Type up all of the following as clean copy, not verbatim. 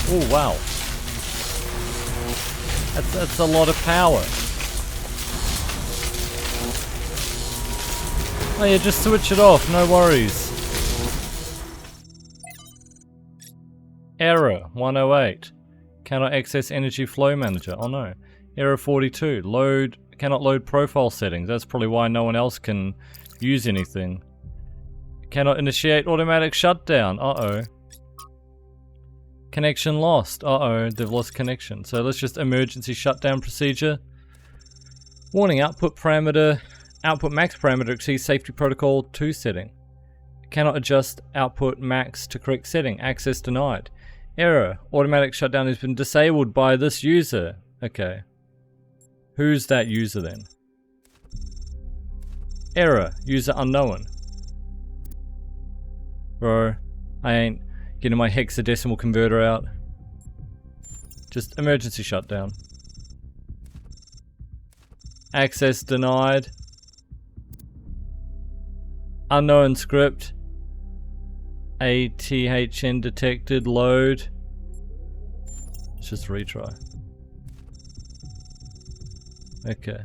Oh wow. That's a lot of power. Oh yeah, just switch it off, no worries. Error 108. Cannot access energy flow manager. Oh no. Error 42. Cannot load profile settings. That's probably why no one else can use anything. Cannot initiate automatic shutdown. Uh-oh. Connection lost. Uh-oh, they've lost connection. So let's just emergency shutdown procedure. Warning, output max parameter exceeds safety protocol 2 setting. Cannot adjust output max to correct setting. Access denied. Error, automatic shutdown has been disabled by this user. Okay. Who's that user then? Error, user unknown. Bro, I ain't getting my hexadecimal converter out. Just emergency shutdown. Access denied. Unknown script. ATHN detected. Load. Let's just retry. Okay.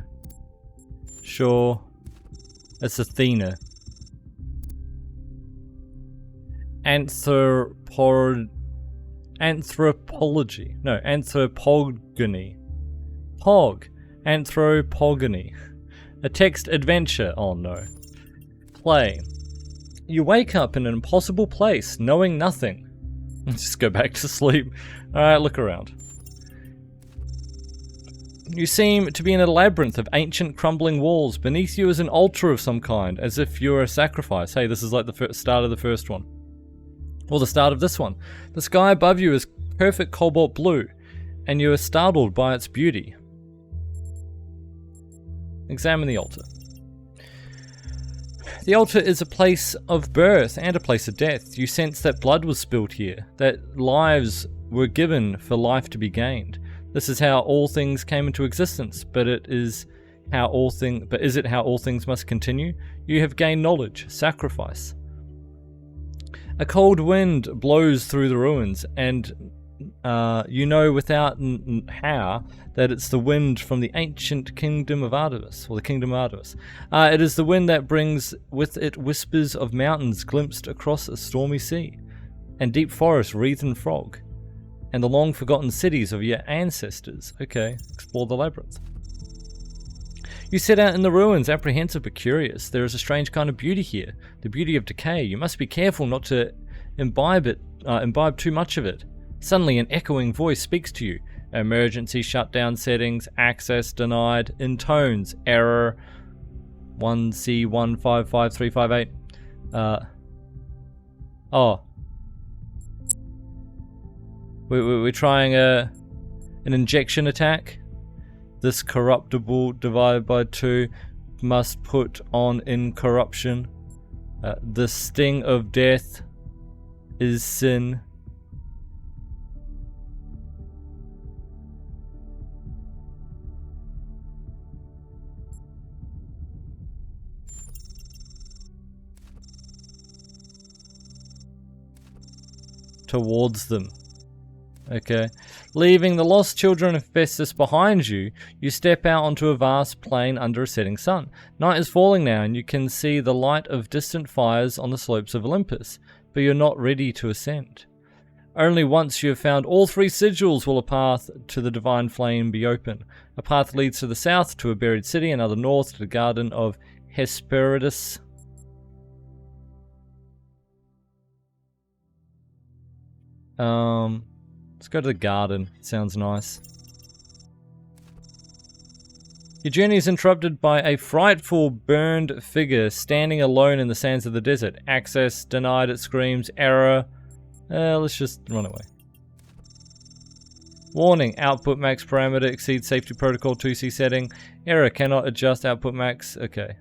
Sure. It's Athena. Anthropology. No, anthropogony. Anthropogony. A text adventure. Oh no. Play. You wake up in an impossible place, knowing nothing. Just go back to sleep. Alright, look around. You seem to be in a labyrinth of ancient crumbling walls. Beneath you is an altar of some kind, as if you were a sacrifice. Hey, this is like the start of the first one. Or the start of this one. The sky above you is perfect cobalt blue, and you are startled by its beauty. Examine the altar. The altar is a place of birth and a place of death. You sense that blood was spilled here, that lives were given for life to be gained. This is how all things came into existence, but is it how all things must continue? You have gained knowledge, sacrifice. A cold wind blows through the ruins, and you know without how that it's the wind from the ancient kingdom of Artemis, or the kingdom of Artemis. It is the wind that brings with it whispers of mountains glimpsed across a stormy sea, and deep forests wreathed in fog, and the long-forgotten cities of your ancestors. Okay, explore the labyrinth. You set out in the ruins, apprehensive but curious. There is a strange kind of beauty here, the beauty of decay. You must be careful not to imbibe too much of it. Suddenly an echoing voice speaks to you. Emergency shutdown settings, access denied, in tones, error 1C155358. We're trying an injection attack. This corruptible divided by 2 must put on incorruption. The sting of death is sin. Towards them. Okay. Leaving the lost children of Festus behind you, you step out onto a vast plain under a setting sun. Night is falling now, and you can see the light of distant fires on the slopes of Olympus, but you're not ready to ascend. Only once you have found all 3 sigils will a path to the divine flame be open. A path leads to the south to a buried city, another north to the garden of Hesperides. Let's go to the garden. Sounds nice. Your journey is interrupted by a frightful burned figure standing alone in the sands of the desert. Access denied, it screams. Error. Let's just run away. Warning, output max parameter exceeds safety protocol 2C setting. Error, cannot adjust output max. Okay.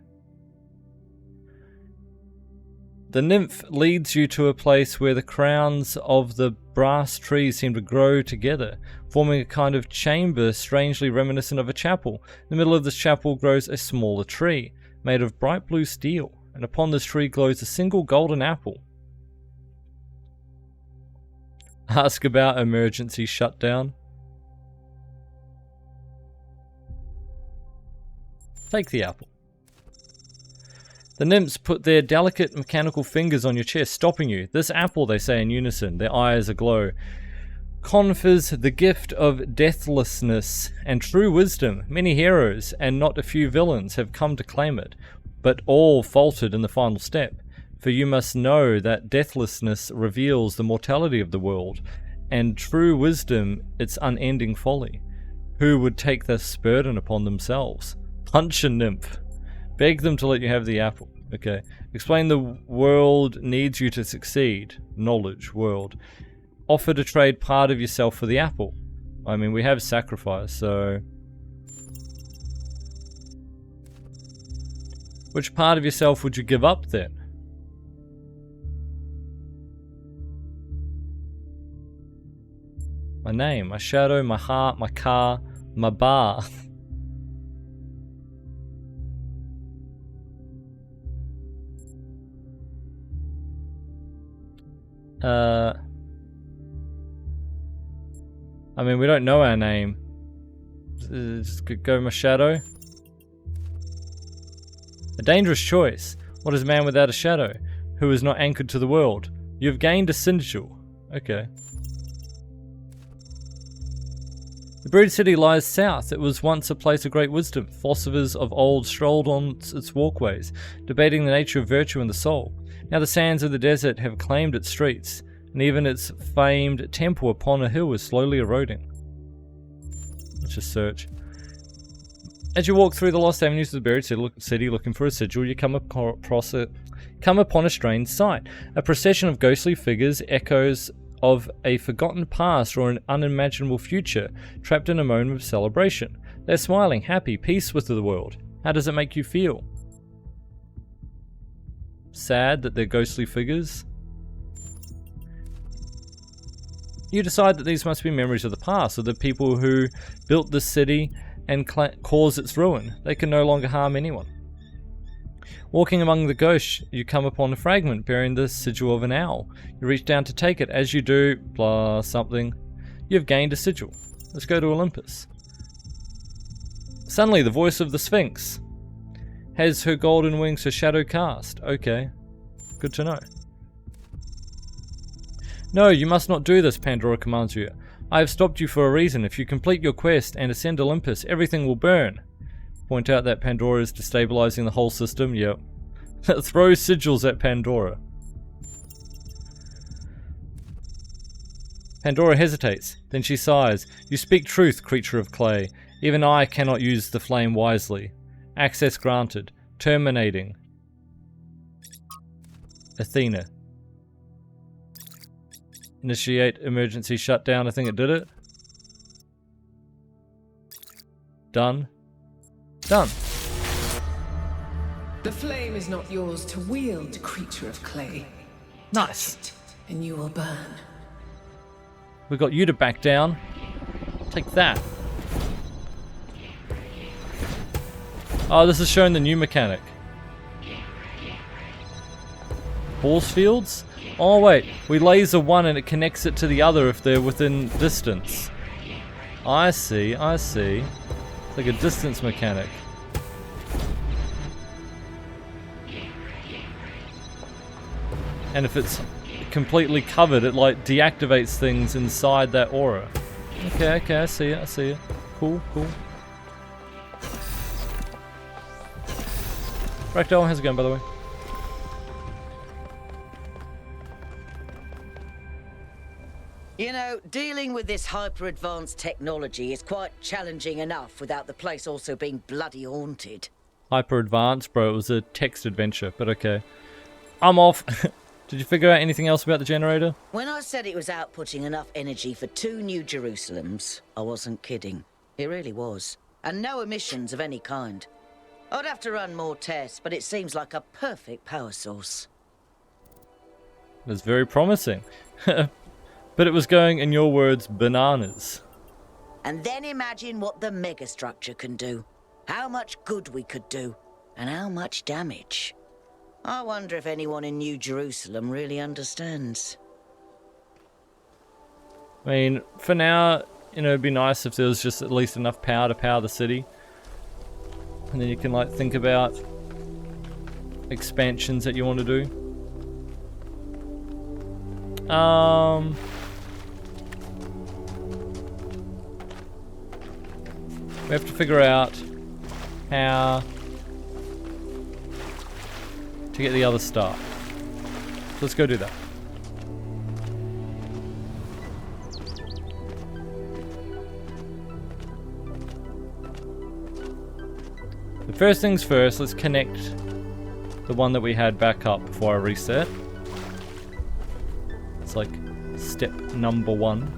The nymph leads you to a place where the crowns of the brass trees seem to grow together, forming a kind of chamber strangely reminiscent of a chapel. In the middle of this chapel grows a smaller tree, made of bright blue steel, and upon this tree glows a single golden apple. Ask about emergency shutdown. Take the apple. The nymphs put their delicate mechanical fingers on your chest, stopping you. This apple, they say in unison, their eyes aglow, confers the gift of deathlessness and true wisdom. Many heroes and not a few villains have come to claim it, but all faltered in the final step. For you must know that deathlessness reveals the mortality of the world, and true wisdom its unending folly. Who would take this burden upon themselves? Punch a nymph. Beg them to let you have the apple. Okay. Explain the world needs you to succeed. Knowledge, world. Offer to trade part of yourself for the apple. I mean, we have sacrifice, so... Which part of yourself would you give up then? My name, my shadow, my heart, my car, my bar. I mean, we don't know our name. Just go my shadow. A dangerous choice. What is man without a shadow? Who is not anchored to the world? You have gained a sigil. Okay. The Brood City lies south. It was once a place of great wisdom. Philosophers of old strolled on its walkways, debating the nature of virtue and the soul. Now the sands of the desert have claimed its streets, and even its famed temple upon a hill is slowly eroding. Let's just search. As you walk through the lost avenues of the buried city looking for a sigil, you come upon a strange sight. A procession of ghostly figures, echoes of a forgotten past or an unimaginable future, trapped in a moment of celebration. They're smiling, happy, peace with the world. How does it make you feel? Sad that they're ghostly figures? You decide that these must be memories of the past, of the people who built this city and caused its ruin. They can no longer harm anyone. Walking among the ghosts, you come upon a fragment bearing the sigil of an owl. You reach down to take it. As you do, blah, something. You've gained a sigil. Let's go to Olympus. Suddenly, the voice of the Sphinx. Has her golden wings her shadow cast? Okay. Good to know. No, you must not do this, Pandora commands you. I have stopped you for a reason. If you complete your quest and ascend Olympus, everything will burn. Point out that Pandora is destabilizing the whole system. Yep. Throw sigils at Pandora. Pandora hesitates. Then she sighs. You speak truth, creature of clay. Even I cannot use the flame wisely. Access granted. Terminating. Athena. Initiate emergency shutdown. I think it did it. Done. Done. The flame is not yours to wield, creature of clay. Nice. Touch it, and you will burn. We got you to back down. Take that. Oh, this is showing the new mechanic. Force fields? Oh wait, we laser one and it connects it to the other if they're within distance. I see, I see. It's like a distance mechanic. And if it's completely covered, it like deactivates things inside that aura. Okay, okay, I see it, I see it. Cool, cool. Ragdoll, how's it going, by the way? You know, dealing with this hyper-advanced technology is quite challenging enough without the place also being bloody haunted. Hyper advanced, bro. It was a text adventure, but okay. I'm off. Did you figure out anything else about the generator? When I said it was outputting enough energy for 2 New Jerusalems, I wasn't kidding. It really was. And no emissions of any kind. I'd have to run more tests, but it seems like a perfect power source. That's very promising. But it was going, in your words, bananas. And then imagine what the megastructure can do. How much good we could do, and how much damage. I wonder if anyone in New Jerusalem really understands. I mean, for now, you know, it'd be nice if there was just at least enough power to power the city. And then you can, like, think about expansions that you want to do. We have to figure out how to get the other star. Let's go do that. The first things first, let's connect the one that we had back up before I reset. It's like step number 1.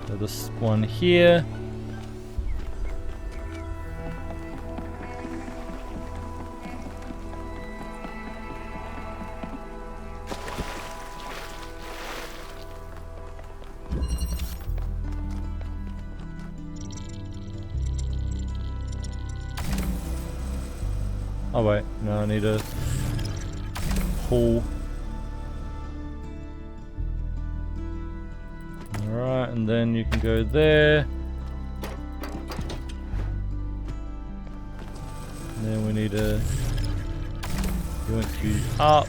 So this one here. Oh wait, no, I need to pull. Alright, and then you can go there. And then we need to you up.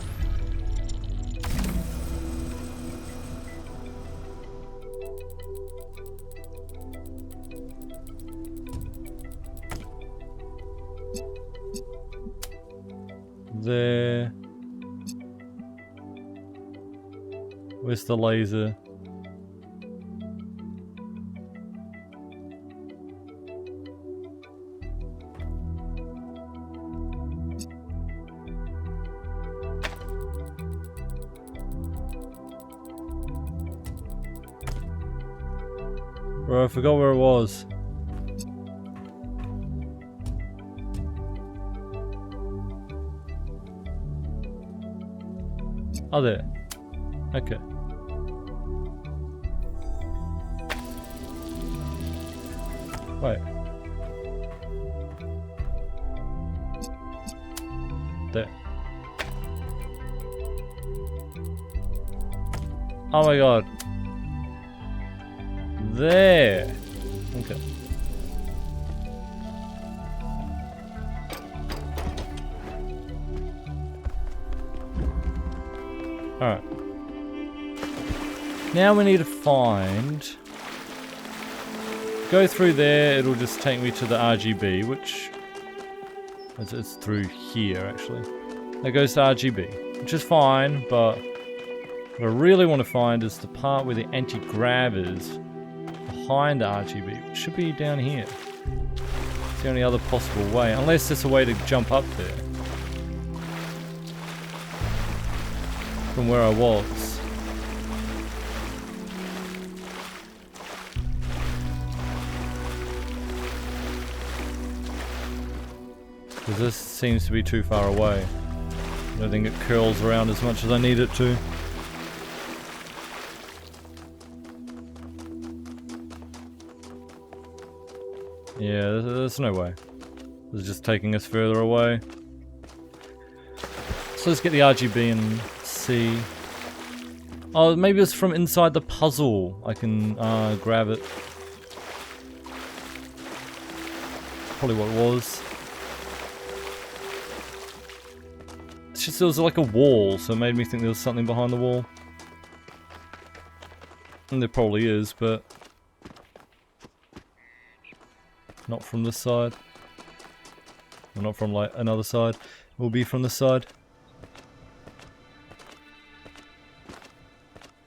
There. Where's the laser? Bro, I forgot where it was. Oh, there. Okay. Wait. There. Oh my god. There. Okay. Alright. Now we need to find... Go through there, it'll just take me to the RGB, which... It's through here, actually. That goes to RGB, which is fine, but... What I really want to find is the part where the anti-grav is behind the RGB, which should be down here. It's the only other possible way, unless there's a way to jump up there. From where I was. Because this seems to be too far away. I don't think it curls around as much as I need it to. Yeah, there's no way. It's just taking us further away. So let's get the RGB and see. Oh, maybe it's from inside the puzzle. I can grab it. Probably what it was. It's just there was like a wall, so it made me think there was something behind the wall. And there probably is, but not from this side. Or not from like another side. It will be from this side.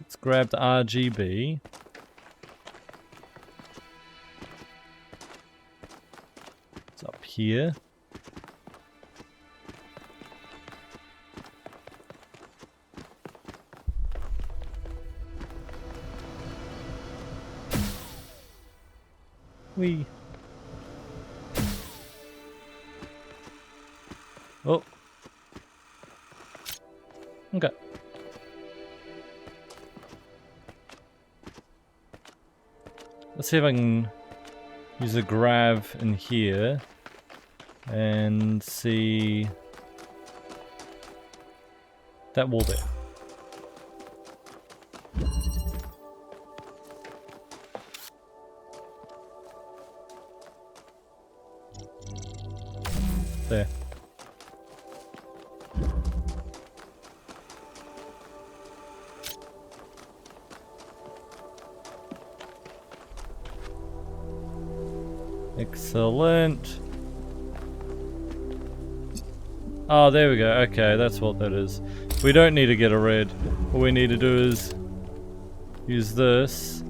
Let's grab the RGB. It's up here. Whee. Oh. Okay. Let's see if I can use a grav in here and see That wall there. There. Excellent. Oh, there we go. Okay, that's what that is. We don't need to get a red. All we need to do is use this.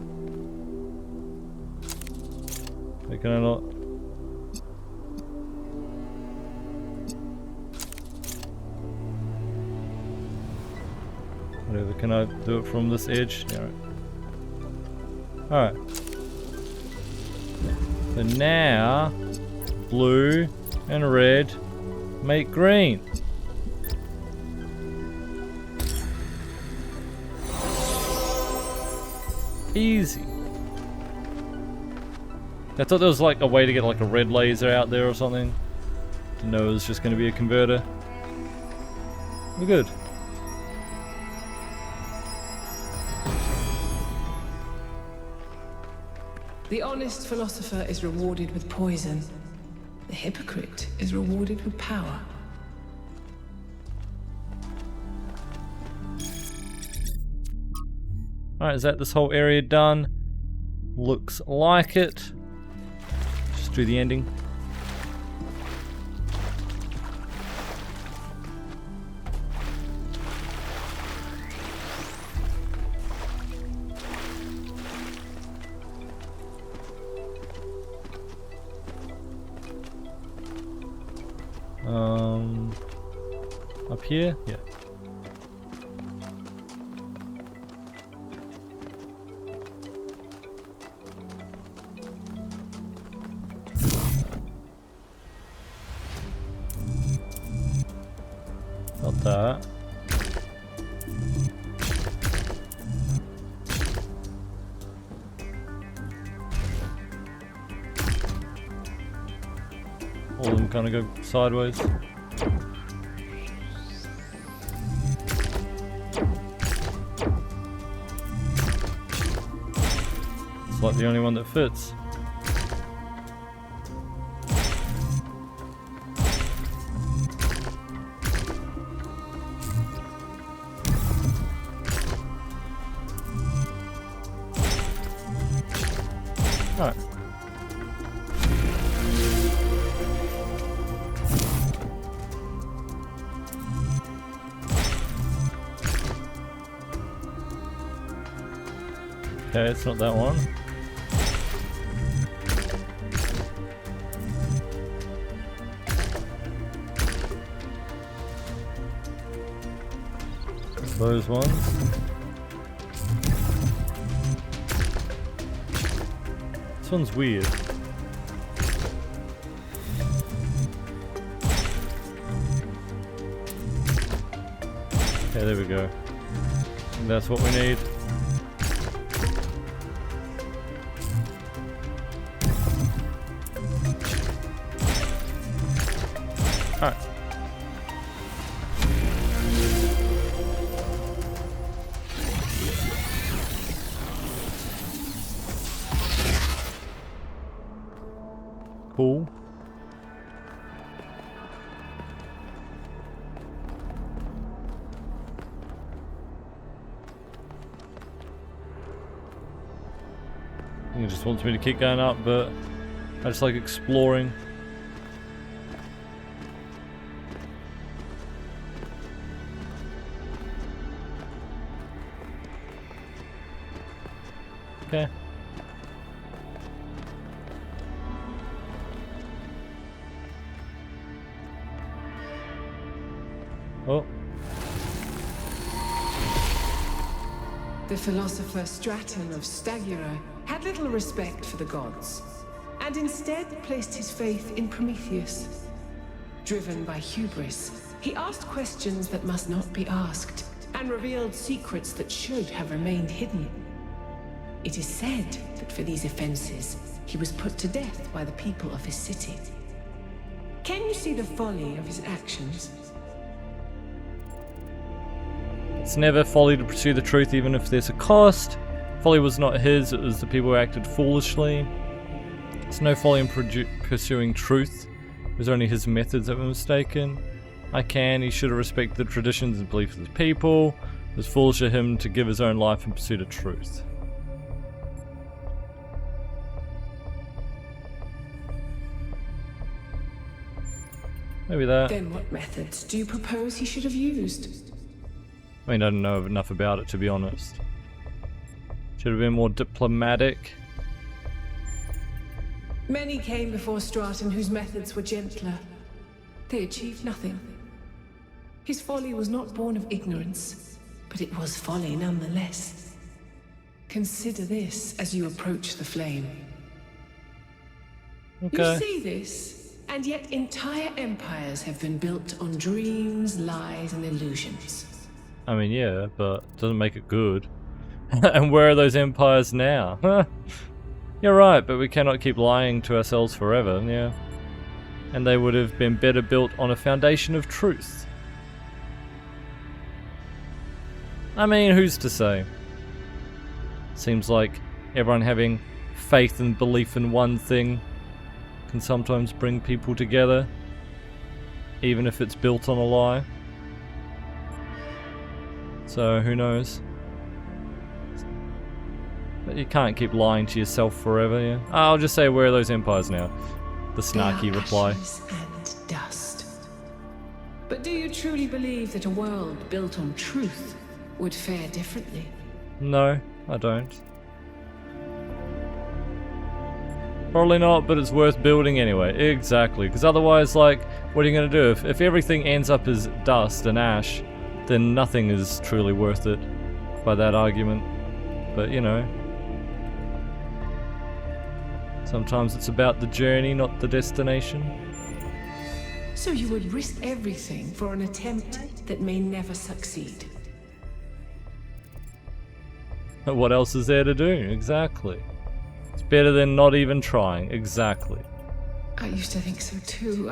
Can I not? Whatever, can I do it from this edge? Yeah, right. Alright. So now, blue and red make green. Easy. I thought there was like a way to get like a red laser out there or something. Didn't know it was just going to be a converter. We're good. The honest philosopher is rewarded with poison. The hypocrite is rewarded with power. Alright, is that this whole area done? Looks like it. Just do the ending. Up here? Yeah. Not that. All of them kind of go sideways. It's like the only one that fits. Alright. Okay, it's not that one. Those ones. This one's weird. Okay, there we go. And that's what we need. Alright. Cool. He just wants me to keep going up, but I just like exploring. Okay. Oh. The philosopher Straton of Stagira had little respect for the gods, and instead placed his faith in Prometheus. Driven by hubris, he asked questions that must not be asked, and revealed secrets that should have remained hidden. It is said that for these offenses, he was put to death by the people of his city. Can you see the folly of his actions? It's never folly to pursue the truth even if there's a cost. Folly was not his, it was the people who acted foolishly. It's no folly in pursuing truth. It was only his methods that were mistaken. He should have respected the traditions and beliefs of his people. It was foolish of him to give his own life in pursuit of truth. Maybe that. Then what methods do you propose he should have used? I mean, I don't know enough about it, to be honest. Should have been more diplomatic. Many came before Straton whose methods were gentler. They achieved nothing. His folly was not born of ignorance, but it was folly nonetheless. Consider this as you approach the flame. Okay. You see this? And yet entire empires have been built on dreams, lies, and illusions. I mean, yeah, but it doesn't make it good. And where are those empires now? You're right, but we cannot keep lying to ourselves forever, yeah. And they would have been better built on a foundation of truth. I mean, who's to say? Seems like everyone having faith and belief in one thing can sometimes bring people together, even if it's built on a lie. So, who knows? But you can't keep lying to yourself forever, yeah? I'll just say, where are those empires now? The snarky reply. Ashes and dust. But do you truly believe that a world built on truth would fare differently? No, I don't. Probably not, but it's worth building anyway. Exactly, because otherwise, like, what are you going to do? If everything ends up as dust and ash, then nothing is truly worth it by that argument. But, you know, sometimes it's about the journey, not the destination. So you would risk everything for an attempt that may never succeed? What else is there to do? Exactly. It's better than not even trying. Exactly. I used to think so too.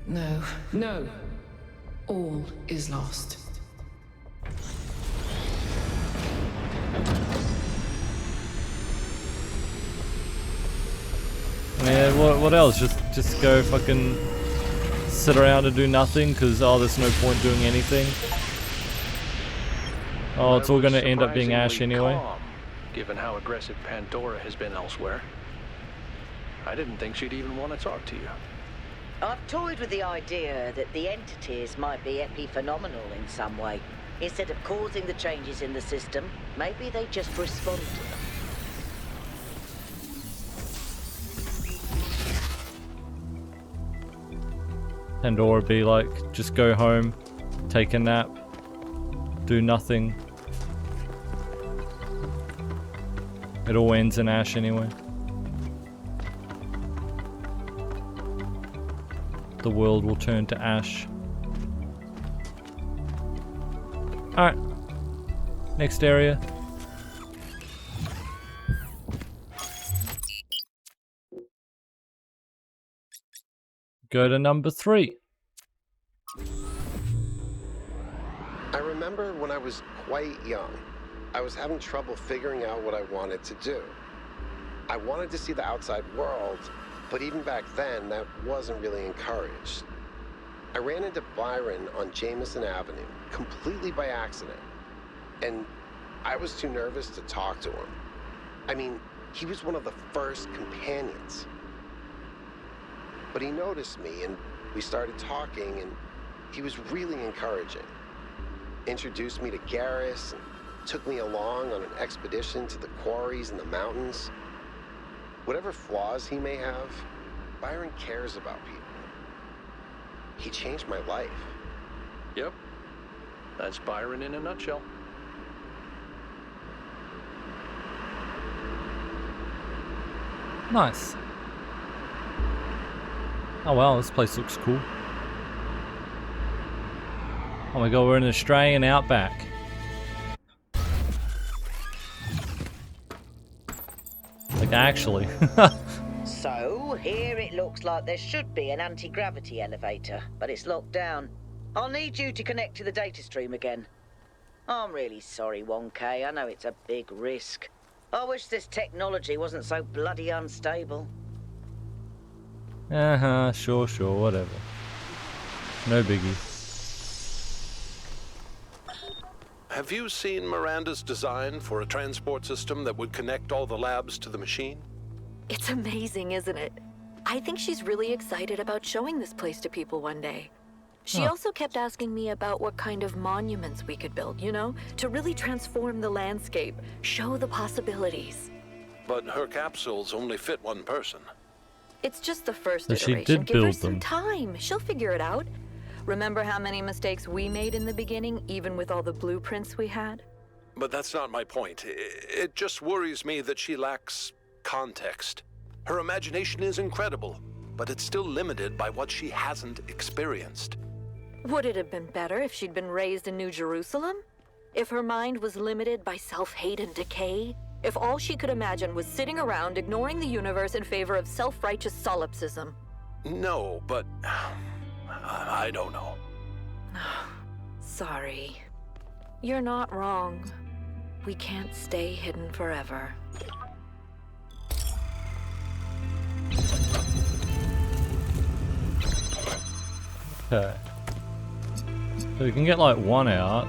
No. All is lost. Yeah, what else? Just go fucking sit around and do nothing because, oh, there's no point doing anything. Oh, it's all gonna end up being ash anyway. Calm, given how aggressive Pandora has been elsewhere. I didn't think she'd even want to talk to you. I've toyed with the idea that the entities might be epiphenomenal in some way. Instead of causing the changes in the system, maybe they just respond to them. Pandora be like, just go home, take a nap, do nothing. It all ends in ash anyway. The world will turn to ash. Alright. Next area. Go to number 3. I remember when I was quite young, I was having trouble figuring out what I wanted to do. I wanted to see the outside world, but even back then, that wasn't really encouraged. I ran into Byron on Jameson Avenue, completely by accident, and I was too nervous to talk to him. I mean, he was one of the first companions. But he noticed me, and we started talking, and he was really encouraging. Introduced me to Garrus, and took me along on an expedition to the quarries in the mountains. Whatever flaws he may have, Byron cares about people. He changed my life. Yep. That's Byron in a nutshell. Nice. Oh wow, this place looks cool. Oh my god, we're in an Australian outback. Like, actually. So, here it looks like there should be an anti-gravity elevator, but it's locked down. I'll need you to connect to the data stream again. I'm really sorry, 1K. I know it's a big risk. I wish this technology wasn't so bloody unstable. Sure, whatever. No biggie. Have you seen Miranda's design for a transport system that would connect all the labs to the machine? It's amazing, isn't it? I think she's really excited about showing this place to people one day. She also kept asking me about what kind of monuments we could build, you know? To really transform the landscape, show the possibilities. But her capsules only fit one person. It's just the first So she iteration. did Give her build some them. time. She'll figure it out. Remember how many mistakes we made in the beginning, even with all the blueprints we had? But that's not my point. It just worries me that she lacks context. Her imagination is incredible, but it's still limited by what she hasn't experienced. Would it have been better if she'd been raised in New Jerusalem? If her mind was limited by self-hate and decay? If all she could imagine was sitting around ignoring the universe in favor of self-righteous solipsism? No, but I don't know. Sorry. You're not wrong. We can't stay hidden forever. Okay. So we can get like one out.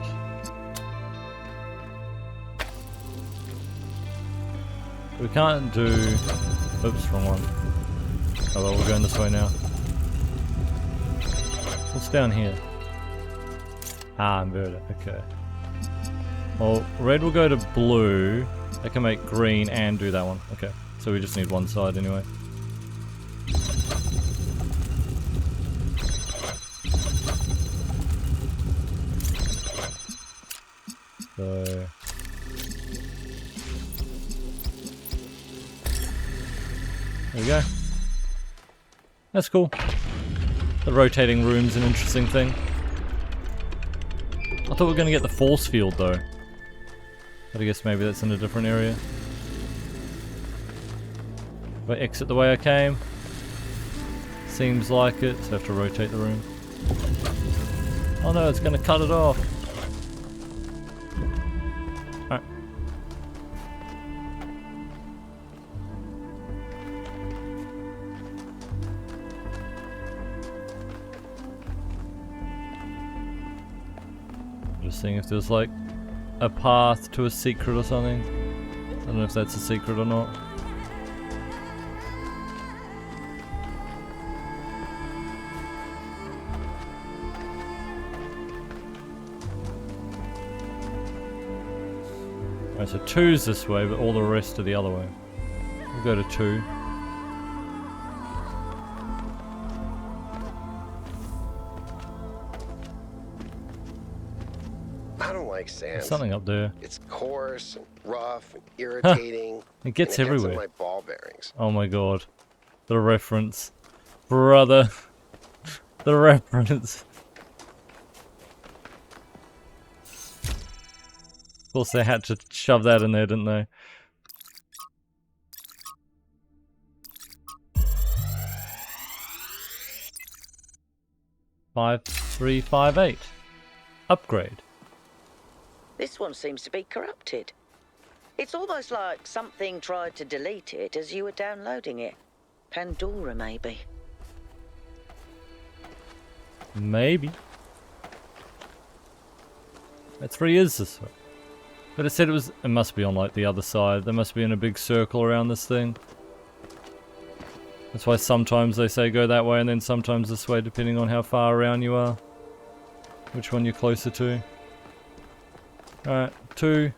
We can't do... Oops, wrong one. Oh well, we're going this way now. What's down here? Ah, inverter, okay. Well, red will go to blue. I can make green and do that one. Okay, so we just need one side anyway. So... there we go. That's cool. The rotating room's an interesting thing. I thought we were going to get the force field though. But I guess maybe that's in a different area. If I exit the way I came. Seems like it, so I have to rotate the room. Oh no, it's going to cut it off. Alright. Just seeing if there's like a path to a secret or something. I don't know if that's a secret or not. Alright, so 2's this way, but all the rest are the other way. We'll go to 2. I don't like sand. There's something up there. It's coarse and rough and irritating. It gets and it everywhere. Gets on my ball bearings. Oh my god. The reference. Brother. The reference. Of course they had to shove that in there, didn't they? Five, 3, 5, 8. Upgrade. This one seems to be corrupted. It's almost like something tried to delete it as you were downloading it. Pandora, maybe. Maybe. That 3 is this way. But it said it must be on like the other side. There must be in a big circle around this thing. That's why sometimes they say go that way and then sometimes this way depending on how far around you are. Which one you're closer to. Alright, 2.